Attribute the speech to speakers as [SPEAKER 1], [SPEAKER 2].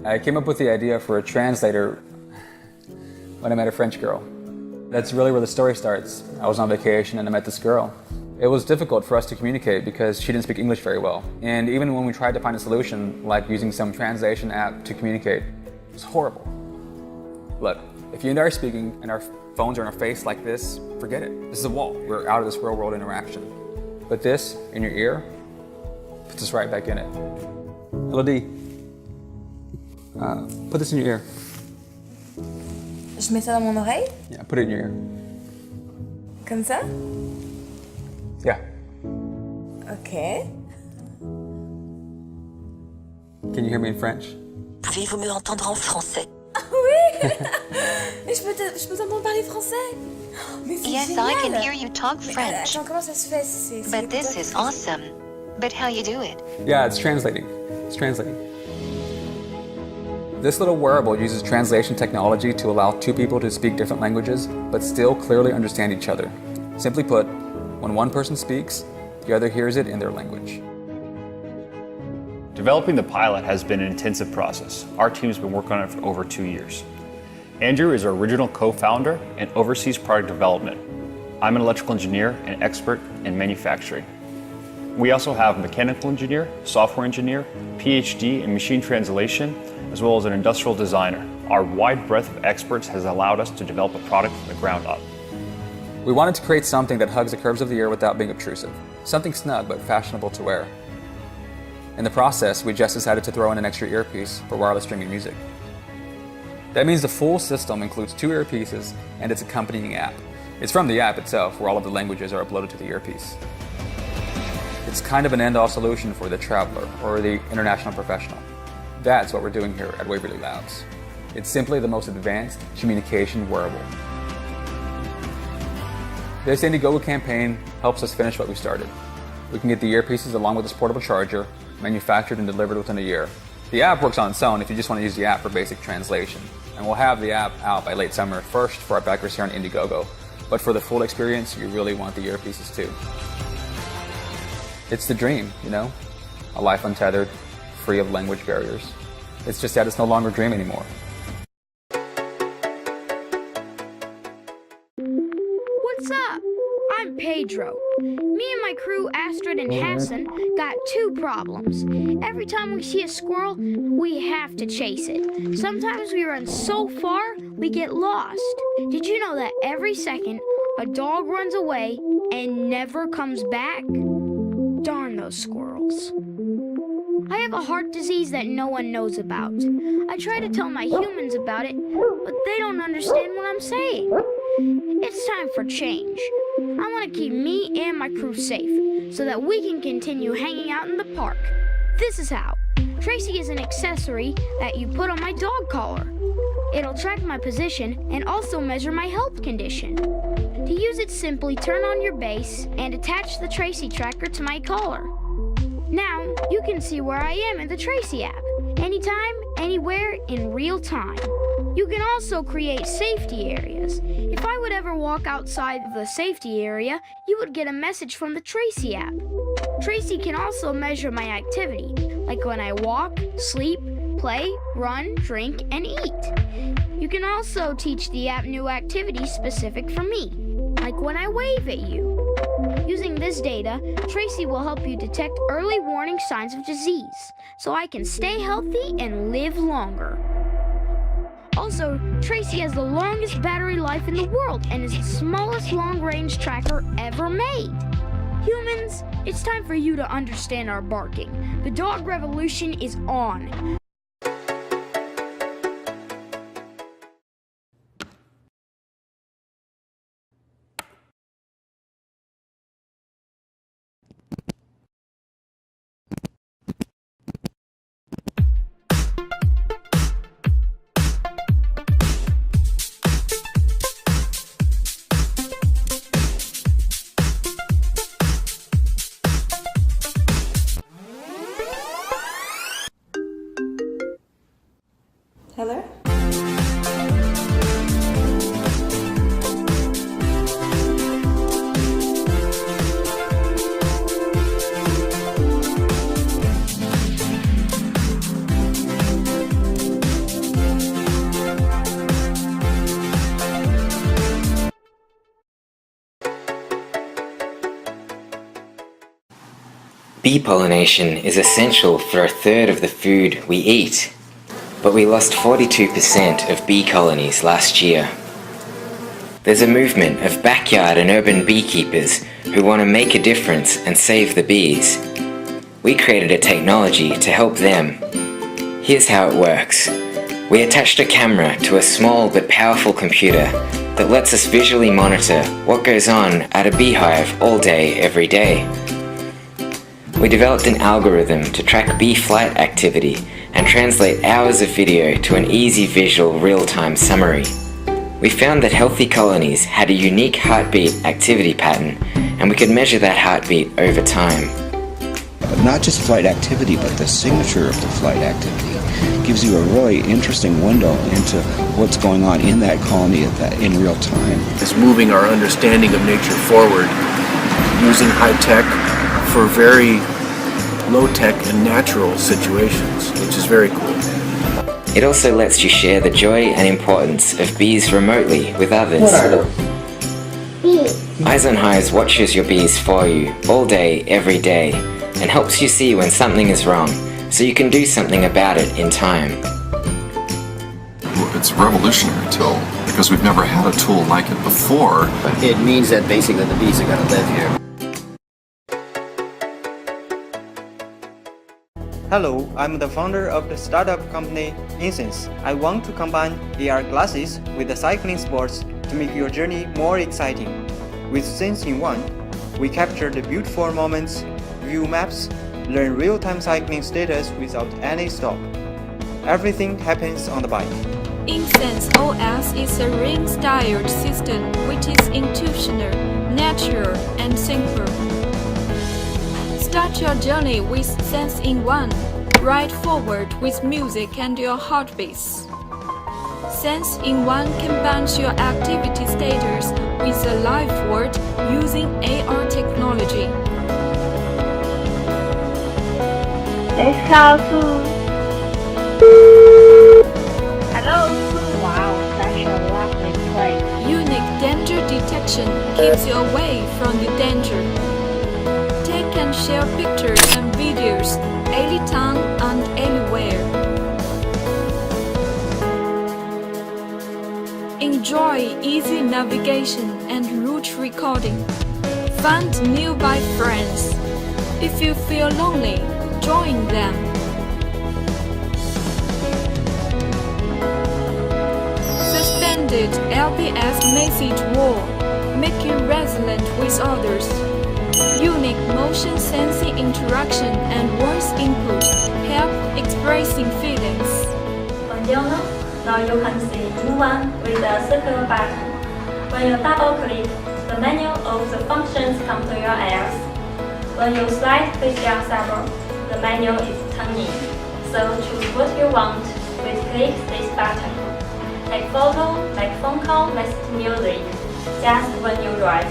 [SPEAKER 1] I came up with the idea for a translator when I met a French girl. That's really where the story starts. I was on vacation and I met this girl. It was difficult for us to communicate because she didn't speak English very well. And even when we tried to find a solution, like using some translation app to communicate, it was horrible. Look, if you and I are speaking and our phones are in our face like this, forget it. This is a wall. We're out of this real world interaction. But this, in your ear, puts us right back in it. Hello, D. Put this in your ear.
[SPEAKER 2] Je mets ça dans mon oreille?
[SPEAKER 1] Yeah, put it in your ear.
[SPEAKER 2] Comme ça?
[SPEAKER 1] Yeah.
[SPEAKER 2] Ok.
[SPEAKER 1] Can you hear me in French?
[SPEAKER 3] Pouvez-vous me entendre en français?
[SPEAKER 2] Oui! Et je peux t'entendre parler français? Mais c'est
[SPEAKER 3] Yes,
[SPEAKER 2] génial.
[SPEAKER 3] I can hear you talk French.
[SPEAKER 2] Attends, comment ça se fait? C'est
[SPEAKER 3] But this is awesome. But how you do it?
[SPEAKER 1] Yeah, it's translating. It's translating. This little wearable uses translation technology to allow two people to speak different languages, but still clearly understand each other. Simply put, when one person speaks, the other hears it in their language.
[SPEAKER 4] Developing the pilot has been an intensive process. Our team's been working on it for over 2 years. Andrew is our original co-founder and oversees product development. I'm an electrical engineer and expert in manufacturing. We also have a mechanical engineer, software engineer, PhD in machine translation, as well as an industrial designer. Our wide breadth of experts has allowed us to develop a product from the ground up.
[SPEAKER 1] We wanted to create something that hugs the curves of the ear without being obtrusive. Something snug but fashionable to wear. In the process, we just decided to throw in an extra earpiece for wireless streaming music. That means the full system includes 2 earpieces and its accompanying app. It's from the app itself where all of the languages are uploaded to the earpiece. It's kind of an end-all solution for the traveler or the international professional. That's what we're doing here at Waverly Labs. It's simply the most advanced communication wearable. This Indiegogo campaign helps us finish what we started. We can get the earpieces along with this portable charger, manufactured and delivered within a year. The app works on its own if you just want to use the app for basic translation. And we'll have the app out by late summer first for our backers here on Indiegogo. But for the full experience, you really want the earpieces too. It's the dream, you know? A life untethered, free of language barriers. It's just that it's no longer a dream anymore.
[SPEAKER 5] What's up? I'm Pedro. Me and my crew, Astrid and Hassan, got 2 problems. Every time we see a squirrel, we have to chase it. Sometimes we run so far, we get lost. Did you know that every second, a dog runs away and never comes back? Darn those squirrels. I have a heart disease that no one knows about. I try to tell my humans about it, but they don't understand what I'm saying. It's time for change. I want to keep me and my crew safe so that we can continue hanging out in the park. This is how. Tracy is an accessory that you put on my dog collar. It'll track my position and also measure my health condition. To use it, simply turn on your base and attach the Tracy tracker to my collar. Now, you can see where I am in the Tracy app, anytime, anywhere, in real time. You can also create safety areas. If I would ever walk outside the safety area, you would get a message from the Tracy app. Tracy can also measure my activity, like when I walk, sleep, play, run, drink, and eat. You can also teach the app new activities specific for me, like when I wave at you. Using this data, Tracy will help you detect early warning signs of disease, so I can stay healthy and live longer. Also, Tracy has the longest battery life in the world and is the smallest long-range tracker ever made. Humans, it's time for you to understand our barking. The dog revolution is on.
[SPEAKER 6] Bee pollination is essential for a third of the food we eat, but we lost 42% of bee colonies last year. There's a movement of backyard and urban beekeepers who want to make a difference and save the bees. We created a technology to help them. Here's how it works. We attached a camera to a small but powerful computer that lets us visually monitor what goes on at a beehive all day, every day. We developed an algorithm to track bee flight activity and translate hours of video to an easy visual real-time summary. We found that healthy colonies had a unique heartbeat activity pattern, and we could measure that heartbeat over time.
[SPEAKER 7] But not just flight activity, but the signature of the flight activity gives you a really interesting window into what's going on in that colony in real time.
[SPEAKER 8] It's moving our understanding of nature forward, using high tech for very low-tech and natural situations, which is very cool.
[SPEAKER 6] It also lets you share the joy and importance of bees remotely with others. Eyes on Hives watches your bees for you all day, every day, and helps you see when something is wrong, so you can do something about it in time.
[SPEAKER 9] It's a revolutionary tool because we've never had a tool like it before.
[SPEAKER 10] It means that basically the bees are going to live here.
[SPEAKER 11] Hello, I'm the founder of the startup company Inventions. I want to combine AR glasses with the cycling sports to make your journey more exciting. With Sense in One, we capture the beautiful moments, view maps, learn real-time cycling status without any stop. Everything happens on the bike.
[SPEAKER 12] Inventions OS is a ring-styled system which is intuitional, natural, and simple. Start your journey with Sense in One. Ride forward with music and your heartbeats. Sense in One combines your activity status with a live world using AR technology.
[SPEAKER 5] Let's call food. Hello. Wow, such a lovely place.
[SPEAKER 12] Unique danger detection keeps you away from the danger. Take and share pictures and videos anytime and anywhere. Enjoy easy navigation and route recording. Find nearby friends. If you feel lonely, join them. Suspended LBS message wall, make you resilient with others. Unique motion sensing interaction and voice input help expressing feelings.
[SPEAKER 13] Buongiorno. Now you can see in one with a circle button. When you double click, the menu of the functions come to your eyes. When you slide with your server, the menu is turning. So choose what you want with click this button. Take photo, make phone call, listen to music, just when you drive.